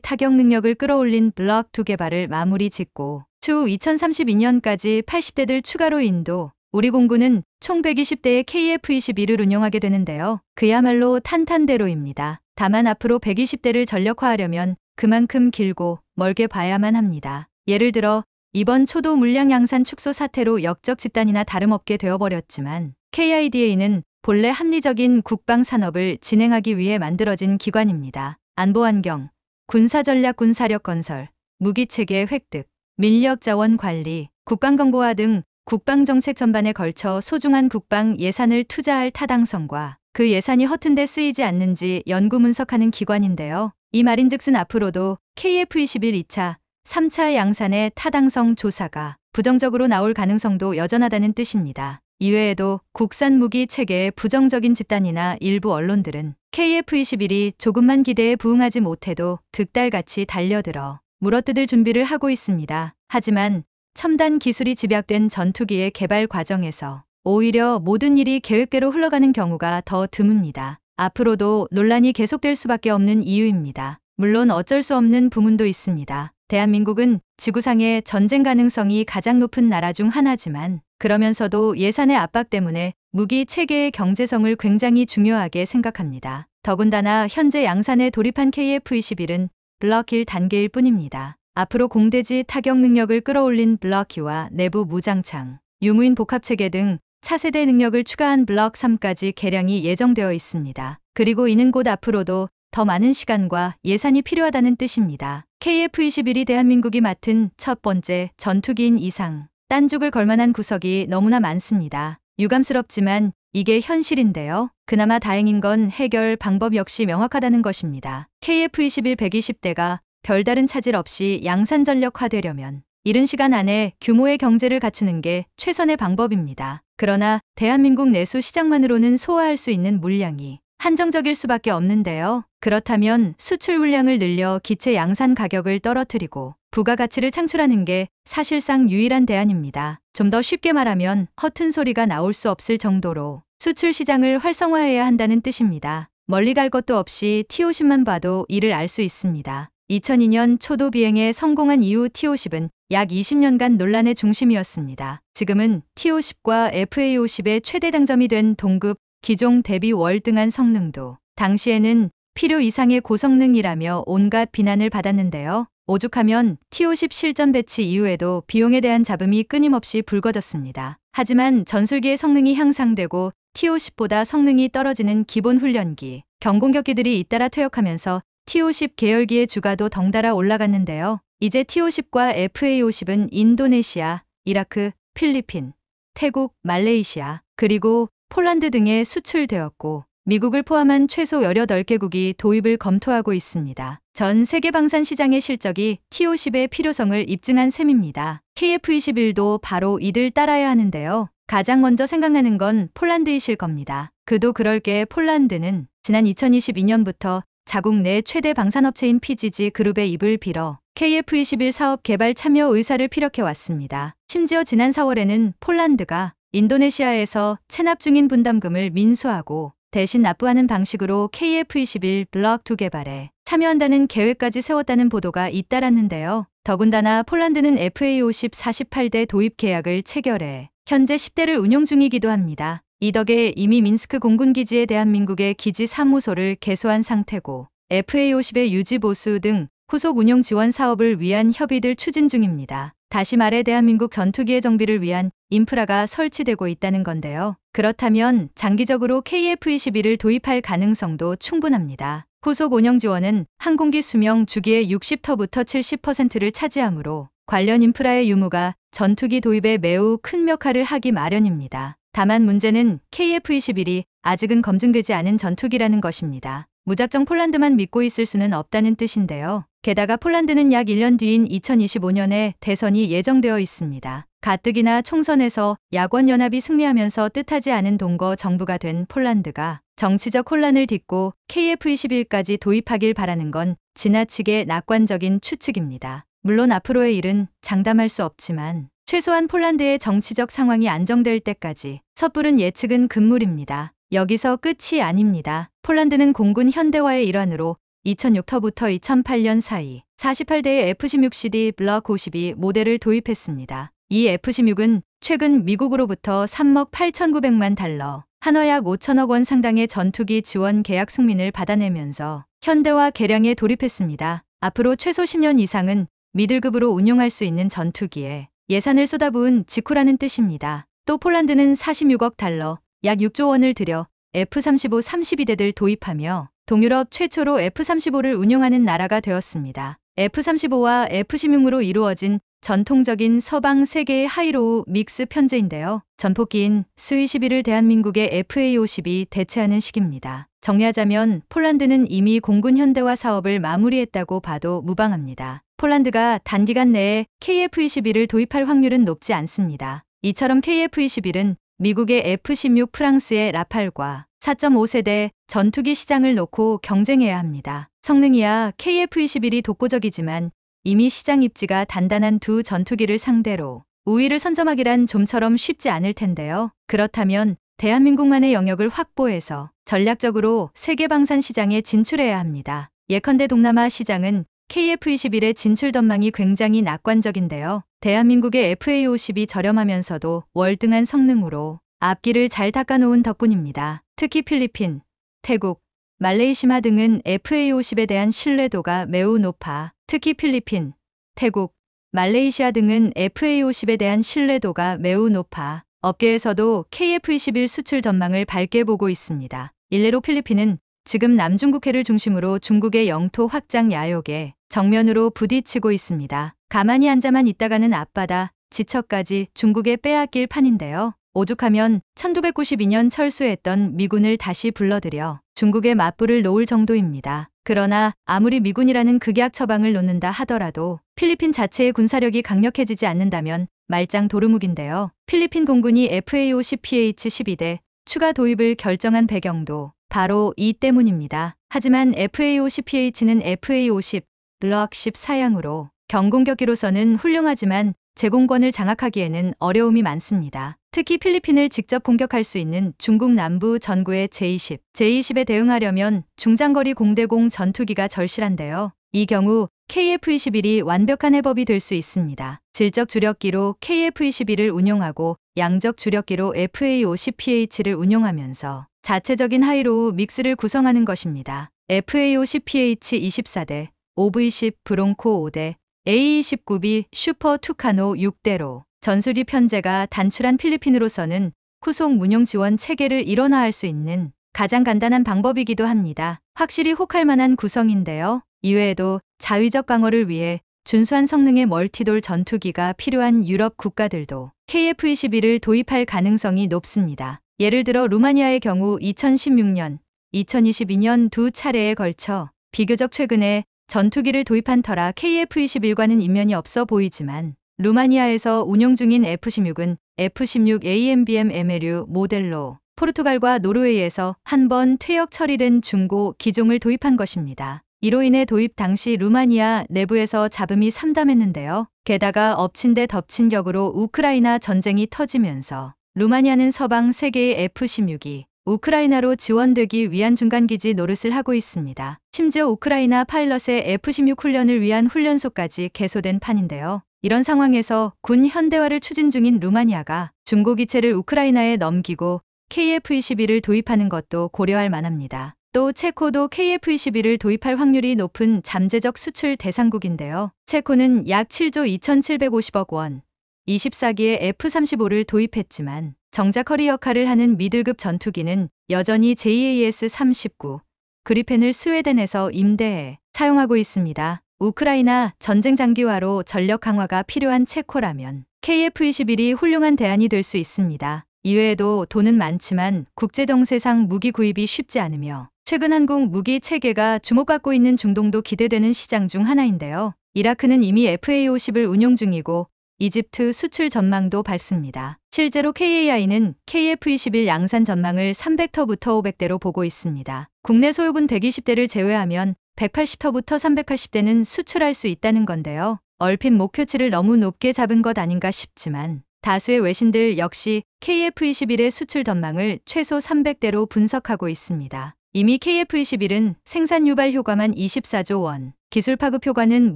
Speaker 1: 타격 능력을 끌어올린 블록 2 개발을 마무리 짓고 추후 2032년까지 80대들 추가로 인도, 우리 공군은 총 120대의 KF-21을 운용하게 되는데요. 그야말로 탄탄대로입니다. 다만 앞으로 120대를 전력화하려면 그만큼 길고 멀게 봐야만 합니다. 예를 들어 이번 초도 물량 양산 축소 사태로 역적 집단이나 다름없게 되어버렸지만 KIDA는 본래 합리적인 국방 산업을 진행하기 위해 만들어진 기관입니다. 안보환경, 군사전략 군사력 건설, 무기체계 획득, 민력자원 관리, 국방정보화 등 국방정책 전반에 걸쳐 소중한 국방 예산을 투자할 타당성과 그 예산이 허튼 데 쓰이지 않는지 연구 분석하는 기관인데요. 이 말인즉슨 앞으로도 KF-21 2차, 3차 양산의 타당성 조사가 부정적으로 나올 가능성도 여전하다는 뜻입니다. 이외에도 국산 무기 체계의 부정적인 집단이나 일부 언론들은 KF-21이 조금만 기대에 부응하지 못해도 득달같이 달려들어 물어뜯을 준비를 하고 있습니다. 하지만 첨단 기술이 집약된 전투기의 개발 과정에서 오히려 모든 일이 계획대로 흘러가는 경우가 더 드뭅니다. 앞으로도 논란이 계속될 수밖에 없는 이유입니다. 물론 어쩔 수 없는 부분도 있습니다. 대한민국은 지구상의 전쟁 가능성이 가장 높은 나라 중 하나지만 그러면서도 예산의 압박 때문에 무기 체계의 경제성을 굉장히 중요하게 생각합니다. 더군다나 현재 양산에 돌입한 KF-21은 블록 1 단계일 뿐입니다. 앞으로 공대지 타격 능력을 끌어올린 블록 2와 내부 무장창, 유무인 복합체계 등 차세대 능력을 추가한 블록 3까지 개량이 예정되어 있습니다. 그리고 이는 곧 앞으로도 더 많은 시간과 예산이 필요하다는 뜻입니다. KF-21이 대한민국이 맡은 첫 번째 전투기인 이상 딴죽을 걸만한 구석이 너무나 많습니다. 유감스럽지만 이게 현실인데요. 그나마 다행인 건 해결 방법 역시 명확하다는 것입니다. KF-21 120대가 별다른 차질 없이 양산전력화되려면 이른 시간 안에 규모의 경제를 갖추는 게 최선의 방법입니다. 그러나 대한민국 내수 시장만으로는 소화할 수 있는 물량이 한정적일 수밖에 없는데요. 그렇다면 수출 물량을 늘려 기체 양산 가격을 떨어뜨리고 부가가치를 창출하는 게 사실상 유일한 대안입니다. 좀 더 쉽게 말하면 허튼 소리가 나올 수 없을 정도로 수출 시장을 활성화해야 한다는 뜻입니다. 멀리 갈 것도 없이 T-50만 봐도 이를 알 수 있습니다. 2002년 초도 비행에 성공한 이후 T-50은 약 20년간 논란의 중심이었습니다. 지금은 T-50과 FA-50의 최대 당점이 된 동급 기종 대비 월등한 성능도 당시에는 필요 이상의 고성능이라며 온갖 비난을 받았는데요. 오죽하면 T-50 실전 배치 이후에도 비용에 대한 잡음이 끊임없이 불거졌습니다. 하지만 전술기의 성능이 향상되고 T-50보다 성능이 떨어지는 기본 훈련기, 경공격기들이 잇따라 퇴역하면서 T-50 계열기의 주가도 덩달아 올라갔는데요. 이제 T-50과 FA-50은 인도네시아, 이라크, 필리핀, 태국, 말레이시아, 그리고 폴란드 등에 수출되었고 미국을 포함한 최소 18개국이 도입을 검토하고 있습니다. 전 세계 방산 시장의 실적이 T-50의 필요성을 입증한 셈입니다. KF-21도 바로 이들 따라야 하는데요. 가장 먼저 생각나는 건 폴란드이실 겁니다. 그도 그럴 게 폴란드는 지난 2022년부터 자국 내 최대 방산업체인 PGG 그룹의 입을 빌어 KF-21 사업 개발 참여 의사를 피력해왔습니다. 심지어 지난 4월에는 폴란드가 인도네시아에서 체납 중인 분담금을 민수하고 대신 납부하는 방식으로 KF-21 블록 2 개발에 참여한다는 계획까지 세웠다는 보도가 잇따랐는데요. 더군다나 폴란드는 FA-50 48대 도입 계약을 체결해 현재 10대를 운용 중이기도 합니다. 이 덕에 이미 민스크 공군기지에 대한민국의 기지 사무소를 개소한 상태고 FA-50의 유지 보수 등 후속 운용 지원 사업을 위한 협의를 추진 중입니다. 다시 말해 대한민국 전투기의 정비를 위한 인프라가 설치되고 있다는 건데요. 그렇다면 장기적으로 KF-21을 도입할 가능성도 충분합니다. 후속 운영 지원은 항공기 수명 주기의 60터부터 70%를 차지하므로 관련 인프라의 유무가 전투기 도입에 매우 큰 역할을 하기 마련입니다. 다만 문제는 KF-21이 아직은 검증되지 않은 전투기라는 것입니다. 무작정 폴란드만 믿고 있을 수는 없다는 뜻인데요. 게다가 폴란드는 약 1년 뒤인 2025년에 대선이 예정되어 있습니다. 가뜩이나 총선에서 야권연합이 승리하면서 뜻하지 않은 동거 정부가 된 폴란드가 정치적 혼란을 딛고 KF-21까지 도입하길 바라는 건 지나치게 낙관적인 추측입니다. 물론 앞으로의 일은 장담할 수 없지만 최소한 폴란드의 정치적 상황이 안정될 때까지 섣부른 예측은 금물입니다. 여기서 끝이 아닙니다. 폴란드는 공군 현대화의 일환으로 2006터부터 2008년 사이 48대의 F-16CD 블록 52 모델을 도입했습니다. 이 F-16은 최근 미국으로부터 3억 8,900만 달러, 한화 약 5천억 원 상당의 전투기 지원 계약 승인을 받아내면서 현대화 개량에 돌입했습니다. 앞으로 최소 10년 이상은 미들급으로 운용할 수 있는 전투기에 예산을 쏟아부은 직후라는 뜻입니다. 또 폴란드는 46억 달러, 약 6조 원을 들여 F-35 32대들 도입하며 동유럽 최초로 F-35를 운용하는 나라가 되었습니다. F-35와 F-16으로 이루어진 전통적인 서방 세계의 하이로우 믹스 편제인데요. 전폭기인 Su-21을 대한민국의 FA-50이 대체하는 시기입니다. 정리하자면 폴란드는 이미 공군 현대화 사업을 마무리했다고 봐도 무방합니다. 폴란드가 단기간 내에 KF-21을 도입할 확률은 높지 않습니다. 이처럼 KF-21은 미국의 F-16 프랑스의 라팔과 4.5세대 전투기 시장을 놓고 경쟁해야 합니다. 성능이야 KF-21이 독보적이지만 이미 시장 입지가 단단한 두 전투기를 상대로 우위를 선점하기란 좀처럼 쉽지 않을 텐데요. 그렇다면 대한민국만의 영역을 확보해서 전략적으로 세계 방산 시장에 진출해야 합니다. 예컨대 동남아 시장은 KF-21의 진출 전망이 굉장히 낙관적인데요. 대한민국의 FA-50이 저렴하면서도 월등한 성능으로 앞길을 잘 닦아놓은 덕분입니다. 특히 필리핀, 태국, 말레이시아 등은 FA-50에 대한 신뢰도가 매우 높아 특히 필리핀, 태국, 말레이시아 등은 FA50에 대한 신뢰도가 매우 높아 업계에서도 KF21 수출 전망을 밝게 보고 있습니다. 일례로 필리핀은 지금 남중국해를 중심으로 중국의 영토 확장 야욕에 정면으로 부딪히고 있습니다. 가만히 앉아만 있다가는 앞바다, 지처까지 중국에 빼앗길 판인데요. 오죽하면 1992년 철수했던 미군을 다시 불러들여 중국에 맞불을 놓을 정도입니다. 그러나 아무리 미군이라는 극약 처방을 놓는다 하더라도 필리핀 자체의 군사력이 강력해지지 않는다면 말짱 도루묵인데요. 필리핀 공군이 FA50PH-12대 추가 도입을 결정한 배경도 바로 이 때문입니다. 하지만 FA50PH는 FA50 블록 10 사양으로 경공격기로서는 훌륭하지만 제공권을 장악하기에는 어려움이 많습니다. 특히 필리핀을 직접 공격할 수 있는 중국 남부 전구의 J-10, J-20에 대응하려면 중장거리 공대공 전투기가 절실한데요. 이 경우 KF-21이 완벽한 해법이 될 수 있습니다. 질적 주력기로 KF-21을 운용하고 양적 주력기로 FA-50PH를 운용하면서 자체적인 하이로우 믹스를 구성하는 것입니다. FA-50PH-24대, OV-10 브롱코 5대, A-29B 슈퍼 투카노 6대로 전술이 편제가 단출한 필리핀으로서는 후속 운용 지원 체계를 일원화할 수 있는 가장 간단한 방법이기도 합니다. 확실히 혹할 만한 구성인데요. 이외에도 자위적 강화를 위해 준수한 성능의 멀티돌 전투기가 필요한 유럽 국가들도 KF-21을 도입할 가능성이 높습니다. 예를 들어 루마니아의 경우 2016년, 2022년 두 차례에 걸쳐 비교적 최근에 전투기를 도입한 터라 KF-21과는 인면이 없어 보이지만 루마니아에서 운용 중인 F-16은 F-16 AMBM MLU 모델로 포르투갈과 노르웨이에서 한 번 퇴역 처리된 중고 기종을 도입한 것입니다. 이로 인해 도입 당시 루마니아 내부에서 잡음이 삼담했는데요. 게다가 엎친 데 덮친 격으로 우크라이나 전쟁이 터지면서 루마니아는 서방 3개의 F-16이 우크라이나로 지원되기 위한 중간기지 노릇을 하고 있습니다. 심지어 우크라이나 파일럿의 F-16 훈련을 위한 훈련소까지 개소된 판인데요. 이런 상황에서 군 현대화를 추진 중인 루마니아가 중고 기체를 우크라이나에 넘기고 KF-21을 도입하는 것도 고려할 만합니다. 또 체코도 KF-21을 도입할 확률이 높은 잠재적 수출 대상국인데요. 체코는 약 7조 2,750억 원, 24기의 F-35를 도입했지만 정작 허리 역할을 하는 미들급 전투기는 여전히 JAS-39 그리펜을 스웨덴에서 임대해 사용하고 있습니다. 우크라이나 전쟁 장기화로 전력 강화가 필요한 체코라면 KF-21이 훌륭한 대안이 될 수 있습니다. 이외에도 돈은 많지만 국제 정세상 무기 구입이 쉽지 않으며 최근 한국 무기 체계가 주목받고 있는 중동도 기대되는 시장 중 하나인데요. 이라크는 이미 FA-50을 운용 중이고 이집트 수출 전망도 밝습니다. 실제로 KAI는 KF-21 양산 전망을 300터부터 500대로 보고 있습니다. 국내 소요분 120대를 제외하면 180터부터 380대는 수출할 수 있다는 건데요. 얼핏 목표치를 너무 높게 잡은 것 아닌가 싶지만 다수의 외신들 역시 KF-21의 수출 전망을 최소 300대로 분석하고 있습니다. 이미 KF-21은 생산 유발 효과만 24조 원, 기술 파급 효과는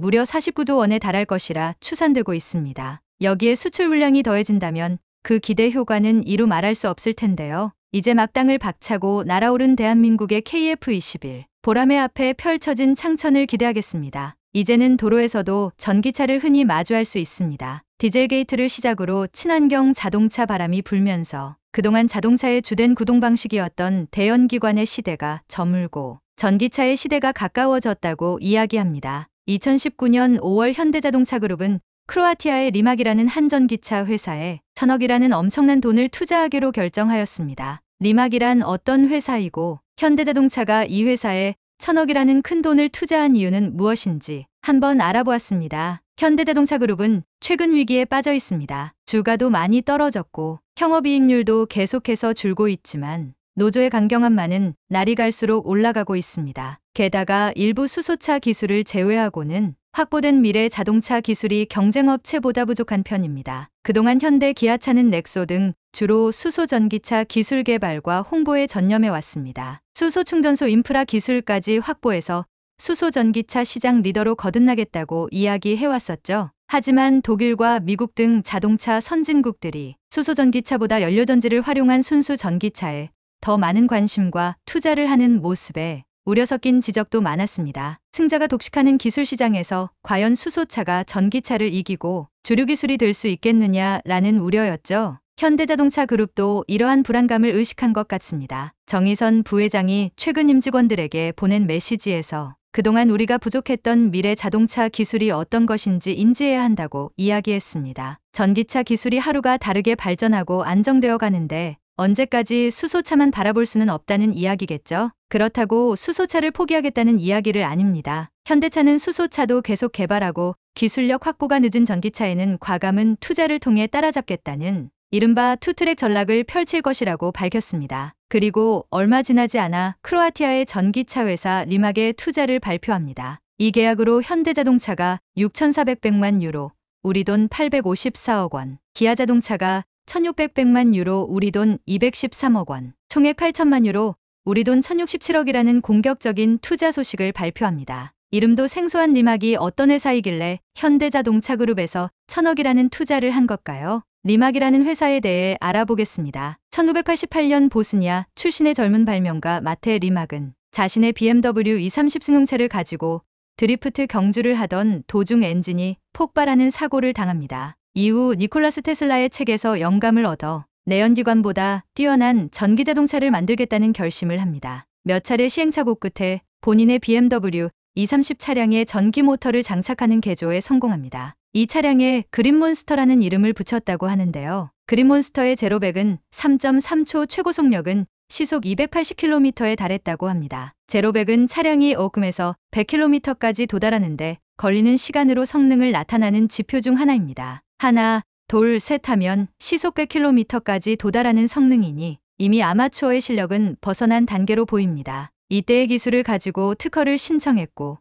Speaker 1: 무려 49조 원에 달할 것이라 추산되고 있습니다. 여기에 수출 물량이 더해진다면 그 기대 효과는 이루 말할 수 없을 텐데요. 이제 막 땅을 박차고 날아오른 대한민국의 KF-21. 보람의 앞에 펼쳐진 창천을 기대하겠습니다. 이제는 도로에서도 전기차를 흔히 마주할 수 있습니다. 디젤 게이트를 시작으로 친환경 자동차 바람이 불면서 그동안 자동차의 주된 구동 방식이었던 대연기관의 시대가 저물고 전기차의 시대가 가까워졌다고 이야기합니다. 2019년 5월 현대자동차그룹은 크로아티아의 리막이라는 한 전기차 회사에 1,000억이라는 엄청난 돈을 투자하기로 결정하였습니다. 리막이란 어떤 회사이고 현대자동차가 이 회사에 1,000억이라는 큰 돈을 투자한 이유는 무엇인지 한번 알아보았습니다. 현대자동차그룹은 최근 위기에 빠져 있습니다. 주가도 많이 떨어졌고 영업이익률도 계속해서 줄고 있지만 노조의 강경한만은 날이 갈수록 올라가고 있습니다. 게다가 일부 수소차 기술을 제외하고는 확보된 미래 자동차 기술이 경쟁업체보다 부족한 편입니다. 그동안 현대, 기아차는 넥소 등 주로 수소 전기차 기술 개발과 홍보에 전념해 왔습니다. 수소 충전소 인프라 기술까지 확보해서 수소 전기차 시장 리더로 거듭나겠다고 이야기해왔었죠. 하지만 독일과 미국 등 자동차 선진국들이 수소 전기차보다 연료전지를 활용한 순수 전기차에 더 많은 관심과 투자를 하는 모습에 우려 섞인 지적도 많았습니다. 승자가 독식하는 기술 시장에서 과연 수소차가 전기차를 이기고 주류 기술이 될 수 있겠느냐라는 우려였죠. 현대자동차 그룹도 이러한 불안감을 의식한 것 같습니다. 정의선 부회장이 최근 임직원들에게 보낸 메시지에서 그동안 우리가 부족했던 미래 자동차 기술이 어떤 것인지 인지해야 한다고 이야기했습니다. 전기차 기술이 하루가 다르게 발전하고 안정되어 가는데 언제까지 수소차만 바라볼 수는 없다는 이야기겠죠. 그렇다고 수소차를 포기하겠다는 이야기를 아닙니다. 현대차는 수소차도 계속 개발하고 기술력 확보가 늦은 전기차에는 과감한 투자를 통해 따라잡겠다는 이른바 투트랙 전략을 펼칠 것이라고 밝혔습니다. 그리고 얼마 지나지 않아 크로아티아의 전기차 회사 리막에 투자를 발표합니다. 이 계약으로 현대자동차가 6,400만 유로, 우리 돈 854억 원, 기아자동차가 1,600만 유로, 우리 돈 213억 원, 총액 8천만 유로, 우리 돈 1,067억이라는 공격적인 투자 소식을 발표합니다. 이름도 생소한 리막이 어떤 회사이길래 현대자동차 그룹에서 1,000억이라는 투자를 한 걸까요? 리막이라는 회사에 대해 알아보겠습니다. 1988년 보스니아 출신의 젊은 발명가 마테 리막은 자신의 BMW E30 승용차를 가지고 드리프트 경주를 하던 도중 엔진이 폭발하는 사고를 당합니다. 이후 니콜라스 테슬라의 책에서 영감을 얻어 내연기관보다 뛰어난 전기자동차를 만들겠다는 결심을 합니다. 몇 차례 시행착오 끝에 본인의 BMW E30 차량에 전기 모터를 장착하는 개조에 성공합니다. 이 차량에 그린몬스터라는 이름을 붙였다고 하는데요. 그린몬스터의 제로백은 3.3초 최고 속력은 시속 280km에 달했다고 합니다. 제로백은 차량이 어금에서 100km까지 도달하는데 걸리는 시간으로 성능을 나타내는 지표 중 하나입니다. 하나, 둘, 셋 하면 시속 100km까지 도달하는 성능이니 이미 아마추어의 실력은 벗어난 단계로 보입니다. 이때의 기술을 가지고 특허를 신청했고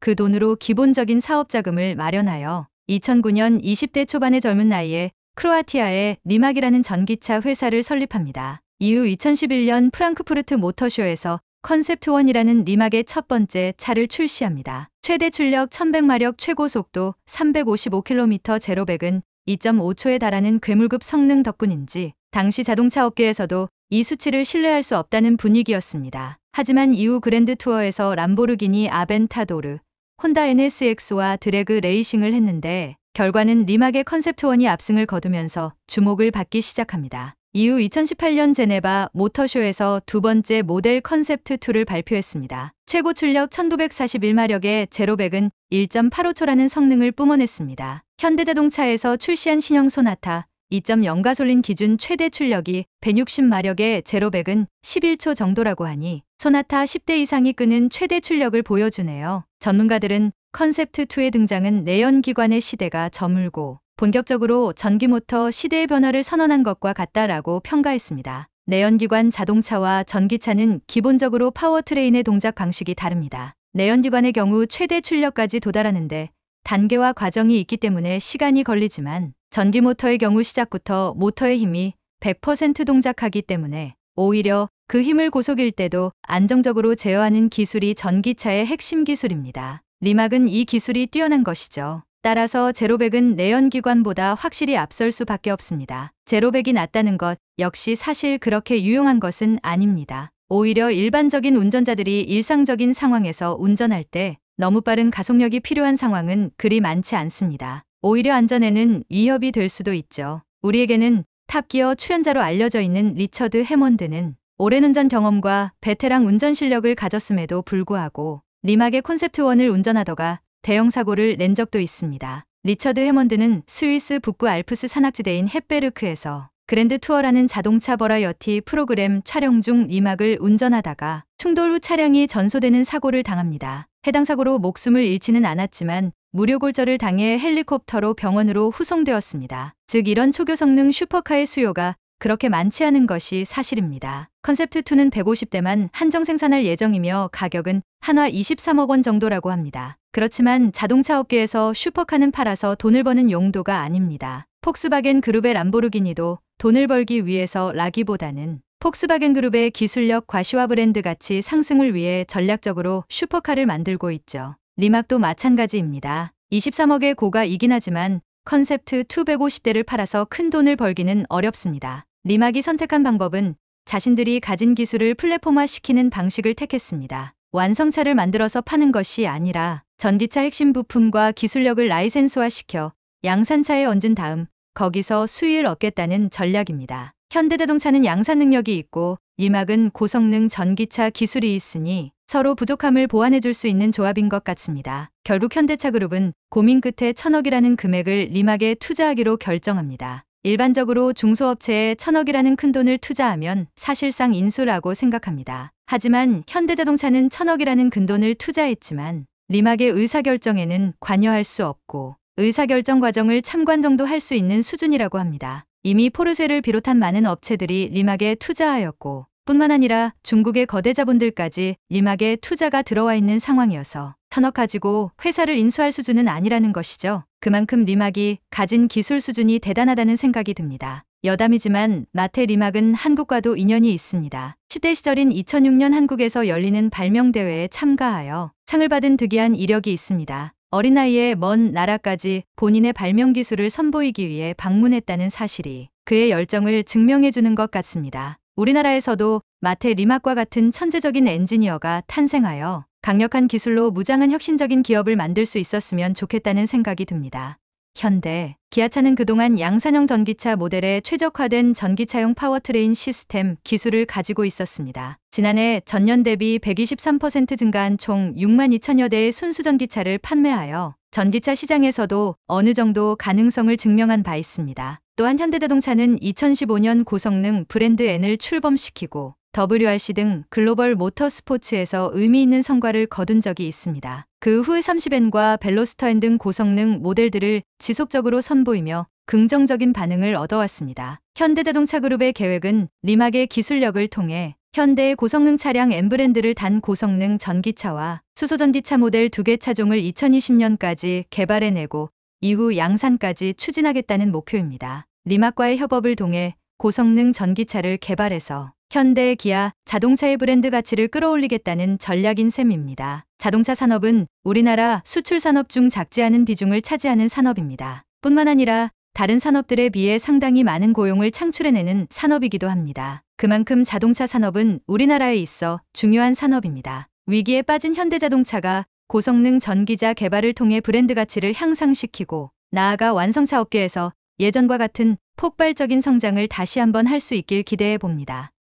Speaker 1: 그 돈으로 기본적인 사업 자금을 마련하여 2009년 20대 초반의 젊은 나이에 크로아티아의 리막이라는 전기차 회사를 설립합니다. 이후 2011년 프랑크푸르트 모터쇼에서 컨셉트1이라는 리막의 첫 번째 차를 출시합니다. 최대 출력 1100마력, 최고 속도 355km, 제로백은 2.5초에 달하는 괴물급 성능 덕분인지 당시 자동차 업계에서도 이 수치를 신뢰할 수 없다는 분위기였습니다. 하지만 이후 그랜드 투어에서 람보르기니 아벤타도르, 혼다 NSX와 드래그 레이싱을 했는데 결과는 리막의 컨셉트1이 압승을 거두면서 주목을 받기 시작합니다. 이후 2018년 제네바 모터쇼에서 두 번째 모델 컨셉트2를 발표했습니다. 최고 출력 1941마력의 제로백은 1.85초라는 성능을 뿜어냈습니다. 현대자동차에서 출시한 신형 소나타 2.0 가솔린 기준 최대 출력이 160마력의 제로백은 11초 정도라고 하니 소나타 10대 이상이 끄는 최대 출력을 보여주네요. 전문가들은 컨셉트2의 등장은 내연기관의 시대가 저물고 본격적으로 전기모터 시대의 변화를 선언한 것과 같다라고 평가했습니다. 내연기관 자동차와 전기차는 기본적으로 파워트레인의 동작 방식이 다릅니다. 내연기관의 경우 최대 출력까지 도달하는데 단계와 과정이 있기 때문에 시간이 걸리지만 전기모터의 경우 시작부터 모터의 힘이 100% 동작하기 때문에 오히려 그 힘을 고속일 때도 안정적으로 제어하는 기술이 전기차의 핵심 기술입니다. 리막은 이 기술이 뛰어난 것이죠. 따라서 제로백은 내연기관보다 확실히 앞설 수밖에 없습니다. 제로백이 낫다는 것 역시 사실 그렇게 유용한 것은 아닙니다. 오히려 일반적인 운전자들이 일상적인 상황에서 운전할 때 너무 빠른 가속력이 필요한 상황은 그리 많지 않습니다. 오히려 안전에는 위협이 될 수도 있죠. 우리에게는 탑기어 출연자로 알려져 있는 리처드 해먼드는 오랜 운전 경험과 베테랑 운전 실력을 가졌음에도 불구하고 리막의 컨셉트1을 운전하다가 대형 사고를 낸 적도 있습니다. 리처드 해먼드는 스위스 북부 알프스 산악지대인 헵베르크에서 그랜드 투어라는 자동차 버라이어티 프로그램 촬영 중 리막을 운전하다가 충돌 후 차량이 전소되는 사고를 당합니다. 해당 사고로 목숨을 잃지는 않았지만 무료골절을 당해 헬리콥터로 병원으로 후송되었습니다. 즉 이런 초교 성능 슈퍼카의 수요가 그렇게 많지 않은 것이 사실입니다. 컨셉트2는 150대만 한정 생산할 예정이며 가격은 한화 23억 원 정도라고 합니다. 그렇지만 자동차 업계에서 슈퍼카는 팔아서 돈을 버는 용도가 아닙니다. 폭스바겐 그룹의 람보르기니도 돈을 벌기 위해서 라기보다는 폭스바겐 그룹의 기술력 과시와 브랜드 가치 상승을 위해 전략적으로 슈퍼카를 만들고 있죠. 리막도 마찬가지입니다. 23억의 고가이긴 하지만 컨셉트 250대를 팔아서 큰 돈을 벌기는 어렵습니다. 리막이 선택한 방법은 자신들이 가진 기술을 플랫폼화시키는 방식을 택했습니다. 완성차를 만들어서 파는 것이 아니라 전기차 핵심 부품과 기술력을 라이센스화시켜 양산차에 얹은 다음 거기서 수익을 얻겠다는 전략입니다. 현대자동차는 양산 능력이 있고 리막은 고성능 전기차 기술이 있으니 서로 부족함을 보완해줄 수 있는 조합인 것 같습니다. 결국 현대차그룹은 고민 끝에 1,000억이라는 금액을 리막에 투자하기로 결정합니다. 일반적으로 중소업체에 1,000억이라는 큰돈을 투자하면 사실상 인수라고 생각합니다. 하지만 현대자동차는 1,000억이라는 큰돈을 투자했지만 리막의 의사결정에는 관여할 수 없고 의사결정 과정을 참관 정도 할 수 있는 수준이라고 합니다. 이미 포르쉐를 비롯한 많은 업체들이 리막에 투자하였고 뿐만 아니라 중국의 거대 자본들까지 리막에 투자가 들어와 있는 상황이어서 1,000억 가지고 회사를 인수할 수준은 아니라는 것이죠. 그만큼 리막이 가진 기술 수준이 대단하다는 생각이 듭니다. 여담이지만 마테 리막은 한국과도 인연이 있습니다. 10대 시절인 2006년 한국에서 열리는 발명대회에 참가하여 상을 받은 득이한 이력이 있습니다. 어린 나이에 먼 나라까지 본인의 발명 기술을 선보이기 위해 방문했다는 사실이 그의 열정을 증명해주는 것 같습니다. 우리나라에서도 마테 리막과 같은 천재적인 엔지니어가 탄생하여 강력한 기술로 무장한 혁신적인 기업을 만들 수 있었으면 좋겠다는 생각이 듭니다. 현대, 기아차는 그동안 양산형 전기차 모델에 최적화된 전기차용 파워트레인 시스템 기술을 가지고 있었습니다. 지난해 전년 대비 123% 증가한 총 6만 2천여 대의 순수전기차를 판매하여 전기차 시장에서도 어느 정도 가능성을 증명한 바 있습니다. 또한 현대자동차는 2015년 고성능 브랜드 N을 출범시키고 WRC 등 글로벌 모터스포츠에서 의미 있는 성과를 거둔 적이 있습니다. 그 후에 30N과 벨로스터 N 등 고성능 모델들을 지속적으로 선보이며 긍정적인 반응을 얻어왔습니다. 현대자동차그룹의 계획은 리막의 기술력을 통해 현대의 고성능 차량 M 브랜드를 단 고성능 전기차와 수소전기차 모델 2개 차종을 2020년까지 개발해내고 이후 양산까지 추진하겠다는 목표입니다. 리막과의 협업을 통해 고성능 전기차를 개발해서 현대, 기아, 자동차의 브랜드 가치를 끌어올리겠다는 전략인 셈입니다. 자동차 산업은 우리나라 수출 산업 중 작지 않은 비중을 차지하는 산업입니다. 뿐만 아니라 다른 산업들에 비해 상당히 많은 고용을 창출해내는 산업이기도 합니다. 그만큼 자동차 산업은 우리나라에 있어 중요한 산업입니다. 위기에 빠진 현대자동차가 고성능 전기차 개발을 통해 브랜드 가치를 향상시키고 나아가 완성차 업계에서 예전과 같은 폭발적인 성장을 다시 한번 할 수 있길 기대해 봅니다.